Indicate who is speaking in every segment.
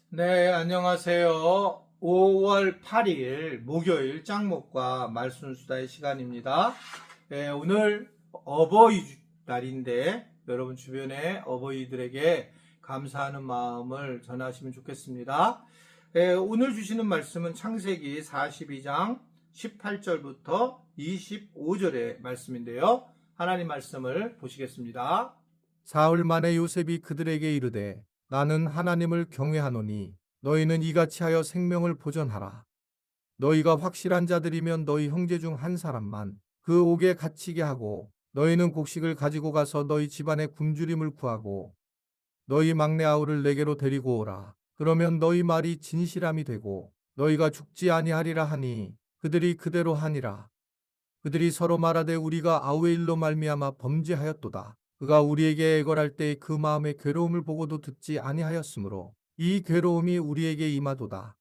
Speaker 1: 네, 안녕하세요. 5월 8일 목요일 짱목과 말순수다의 시간입니다. 네, 오늘 어버이 날인데 여러분 주변에 어버이들에게 감사하는 마음을 전하시면 좋겠습니다. 네, 오늘 주시는 말씀은 창세기 42장 18절부터 25절의 말씀인데요. 하나님 말씀을 보시겠습니다. 사흘 만에 요셉이 그들에게 이르되 나는 하나님을 경외하노니 너희는 이같이 하여 생명을 보전하라. 너희가 확실한 자들이면 너희 형제 중 한 사람만 그 옥에 갇히게 하고 너희는 곡식을 가지고 가서 너희 집안의 굶주림을 구하고 너희 막내 아우를 내게로 데리고 오라. 그러면 너희 말이 진실함이 되고 너희가 죽지 아니하리라 하니 그들이 그대로 하니라. 그들이 서로 말하되 우리가 아우의 일로 말미암아 범죄하였도다. 그가 우리에게 애걸할 때 그 마음의 괴로움을 보고도 듣지 아니하였으므로 이 괴로움이 우리에게 임하도다.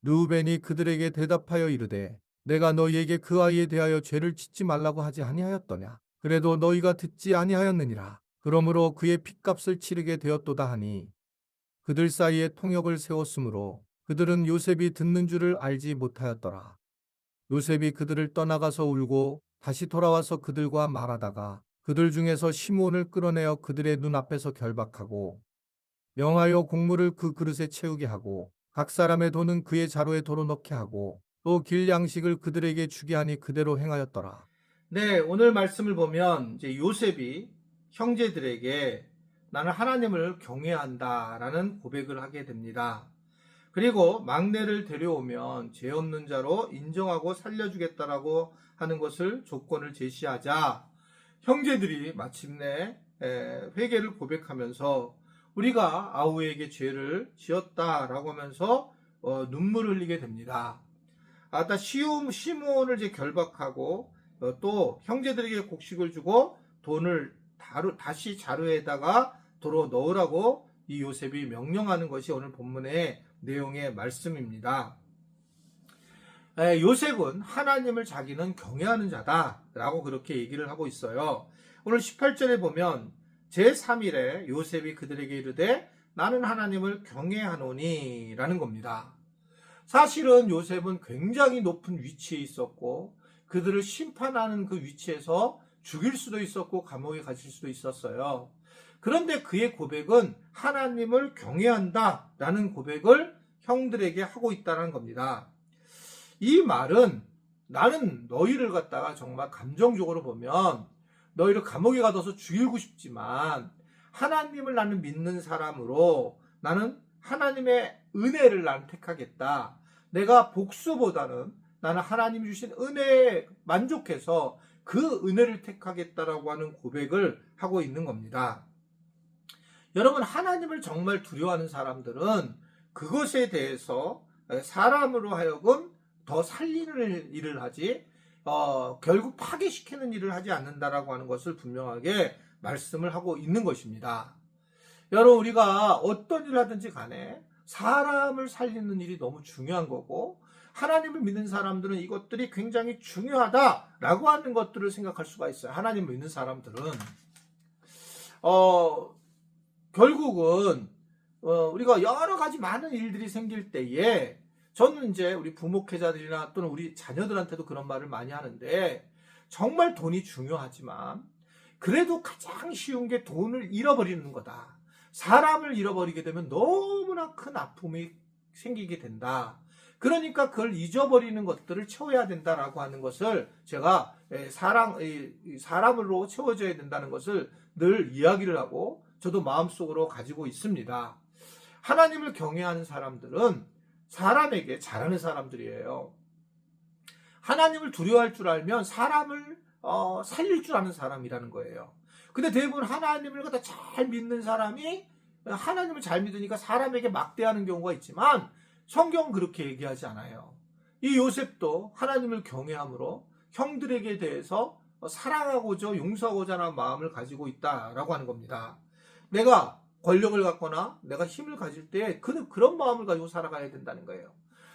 Speaker 1: 르우벤이 그들에게 대답하여 이르되 내가 너희에게 그 아이에 대하여 죄를 짓지 말라고 하지 아니하였더냐. 그래도 너희가 듣지 아니하였느니라. 그러므로 그의 핏값을 치르게 되었도다 하니 그들 사이에 통역을 세웠으므로 그들은 요셉이 듣는 줄을 알지 못하였더라. 요셉이 그들을 떠나가서 울고 다시 돌아와서 그들과 말하다가 그들 중에서 시므온을 끌어내어 그들의 눈앞에서 결박하고 명하여 곡물을 그 그릇에 채우게 하고 각 사람의 돈은 그의 자루에 도로 넣게 하고 또 길 양식을 그들에게 주게 하니 그대로 행하였더라. 네, 오늘 말씀을 보면 이제 요셉이 형제들에게 나는 하나님을 경외한다라는 고백을 하게 됩니다. 그리고 막내를 데려오면 죄 없는 자로 인정하고 살려주겠다라고 하는 것을 조건을 제시하자 형제들이 마침내 회개를 고백하면서 우리가 아우에게 죄를 지었다라고 하면서 눈물을 흘리게 됩니다. 아따 시므온을 이제 결박하고 또 형제들에게 곡식을 주고 돈을 다시 자루에다가 도로 넣으라고 이 요셉이 명령하는 것이 오늘 본문의 내용의 말씀입니다. 요셉은 하나님을 자기는 경외하는 자다라고 그렇게 얘기를 하고 있어요. 오늘 18절에 보면 제3일에 요셉이 그들에게 이르되 나는 하나님을 경외하노니 라는 겁니다. 사실은 요셉은 굉장히 높은 위치에 있었고 그들을 심판하는 그 위치에서 죽일 수도 있었고 감옥에 갇힐 수도 있었어요. 그런데 그의 고백은 하나님을 경외한다 라는 고백을 형들에게 하고 있다는 겁니다. 이 말은 나는 너희를 갖다가 정말 감정적으로 보면 너희를 감옥에 가둬서 죽이고 싶지만 하나님을 나는 믿는 사람으로 나는 하나님의 은혜를 나는 택하겠다. 내가 복수보다는 나는 하나님 주신 은혜에 만족해서 그 은혜를 택하겠다라고 하는 고백을 하고 있는 겁니다. 여러분, 하나님을 정말 두려워하는 사람들은 그것에 대해서 사람으로 하여금 더 살리는 일을 하지 결국 파괴시키는 일을 하지 않는다라고 하는 것을 분명하게 말씀을 하고 있는 것입니다. 여러분, 우리가 어떤 일을 하든지 간에 사람을 살리는 일이 너무 중요한 거고 하나님을 믿는 사람들은 이것들이 굉장히 중요하다라고 하는 것들을 생각할 수가 있어요. 하나님을 믿는 사람들은 결국은 우리가 여러 가지 많은 일들이 생길 때에 저는 이제 우리 부목회자들이나 또는 우리 자녀들한테도 그런 말을 많이 하는데 정말 돈이 중요하지만 그래도 가장 쉬운 게 돈을 잃어버리는 거다. 사람을 잃어버리게 되면 너무나 큰 아픔이 생기게 된다. 그러니까 그걸 잊어버리는 것들을 채워야 된다라고 하는 것을 제가 사람으로 채워져야 된다는 것을 늘 이야기를 하고 저도 마음속으로 가지고 있습니다. 하나님을 경외하는 사람들은 사람에게 잘하는 사람들이에요. 하나님을 두려워할 줄 알면 사람을 살릴 줄 아는 사람이라는 거예요. 근데 대부분 하나님을 갖다 잘 믿는 사람이 하나님을 잘 믿으니까 사람에게 막대하는 경우가 있지만 성경은 그렇게 얘기하지 않아요. 이 요셉도 하나님을 경외함으로 형들에게 대해서 사랑하고자 용서하고자 하는 마음을 가지고 있다라고 하는 겁니다. 내가 권력을 갖거나 내가 힘을 가질 때 그런 마음을 가지고 살아가야 된다는 거예요.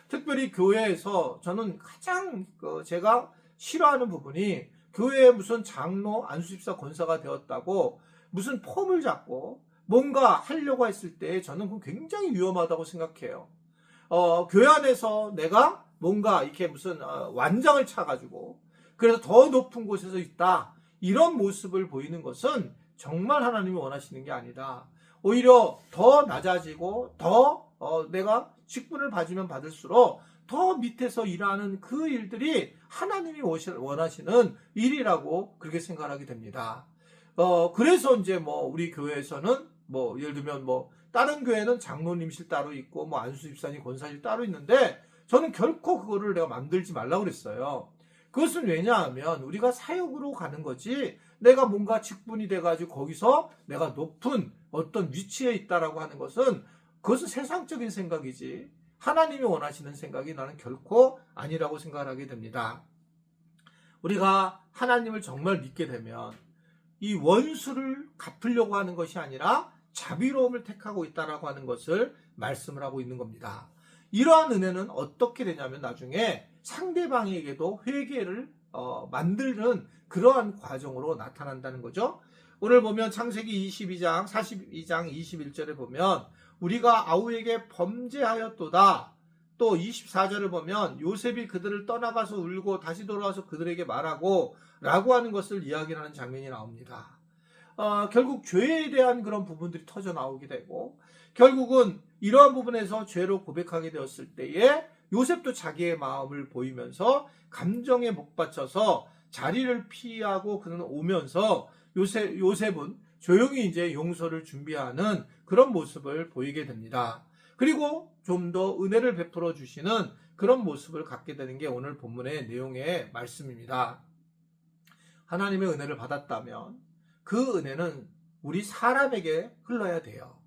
Speaker 1: 특별히 교회에서 저는 가장 제가 싫어하는 부분이 교회에 무슨 장로, 안수집사, 권사가 되었다고 무슨 폼을 잡고 뭔가 하려고 했을 때 저는 그건 굉장히 위험하다고 생각해요. 교회 안에서 내가 뭔가 이렇게 무슨 완장을 차가지고 그래서 더 높은 곳에서 있다, 이런 모습을 보이는 것은 정말 하나님이 원하시는 게 아니다. 오히려 더 낮아지고 더 내가 직분을 받으면 받을수록 더 밑에서 일하는 그 일들이 하나님이 원하시는 일이라고 그렇게 생각하게 됩니다. 그래서 이제 뭐 우리 교회에서는 뭐 예를 들면 뭐 다른 교회는 장로님실 따로 있고 뭐 안수집사님 권사님 따로 있는데 저는 결코 그거를 내가 만들지 말라고 그랬어요. 그것은 왜냐하면 우리가 사역으로 가는 거지 내가 뭔가 직분이 돼가지고 거기서 내가 높은 어떤 위치에 있다라고 하는 것은 그것은 세상적인 생각이지 하나님이 원하시는 생각이 나는 결코 아니라고 생각하게 됩니다. 우리가 하나님을 정말 믿게 되면 이 원수를 갚으려고 하는 것이 아니라 자비로움을 택하고 있다라고 하는 것을 말씀을 하고 있는 겁니다. 이러한 은혜는 어떻게 되냐면 나중에 상대방에게도 회개를 만드는 그러한 과정으로 나타난다는 거죠. 오늘 보면 창세기 22장 42장 21절에 보면 우리가 아우에게 범죄하였도다. 또 24절을 보면 요셉이 그들을 떠나가서 울고 다시 돌아와서 그들에게 말하고 라고 하는 것을 이야기하는 장면이 나옵니다. 결국 죄에 대한 그런 부분들이 터져 나오게 되고 결국은 이러한 부분에서 죄로 고백하게 되었을 때에 요셉도 자기의 마음을 보이면서 감정에 목받쳐서 자리를 피하고 그는 오면서 요셉은 조용히 이제 용서를 준비하는 그런 모습을 보이게 됩니다. 그리고 좀 더 은혜를 베풀어 주시는 그런 모습을 갖게 되는 게 오늘 본문의 내용의 말씀입니다. 하나님의 은혜를 받았다면 그 은혜는 우리 사람에게 흘러야 돼요.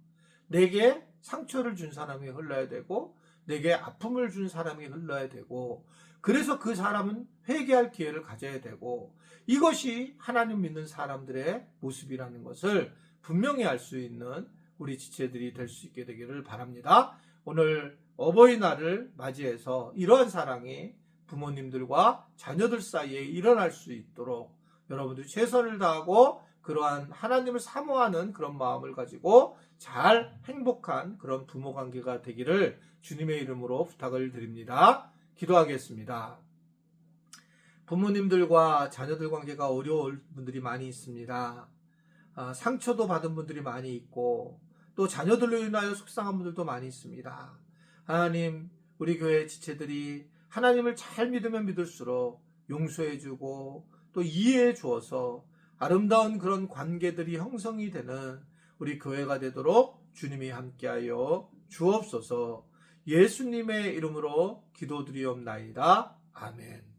Speaker 1: 내게 상처를 준 사람에게 흘러야 되고 내게 아픔을 준 사람에게 흘러야 되고 그래서 그 사람은 회개할 기회를 가져야 되고 이것이 하나님 믿는 사람들의 모습이라는 것을 분명히 알 수 있는 우리 지체들이 될 수 있게 되기를 바랍니다. 오늘 어버이날을 맞이해서 이러한 사랑이 부모님들과 자녀들 사이에 일어날 수 있도록 여러분들이 최선을 다하고 그러한 하나님을 사모하는 그런 마음을 가지고 잘 행복한 그런 부모 관계가 되기를 주님의 이름으로 부탁을 드립니다. 기도하겠습니다. 부모님들과 자녀들 관계가 어려울 분들이 많이 있습니다. 상처도 받은 분들이 많이 있고 또 자녀들로 인하여 속상한 분들도 많이 있습니다. 하나님, 우리 교회 지체들이 하나님을 잘 믿으면 믿을수록 용서해주고 또 이해해 주어서 아름다운 그런 관계들이 형성이 되는 우리 교회가 되도록 주님이 함께하여 주옵소서. 예수님의 이름으로 기도드리옵나이다. 아멘.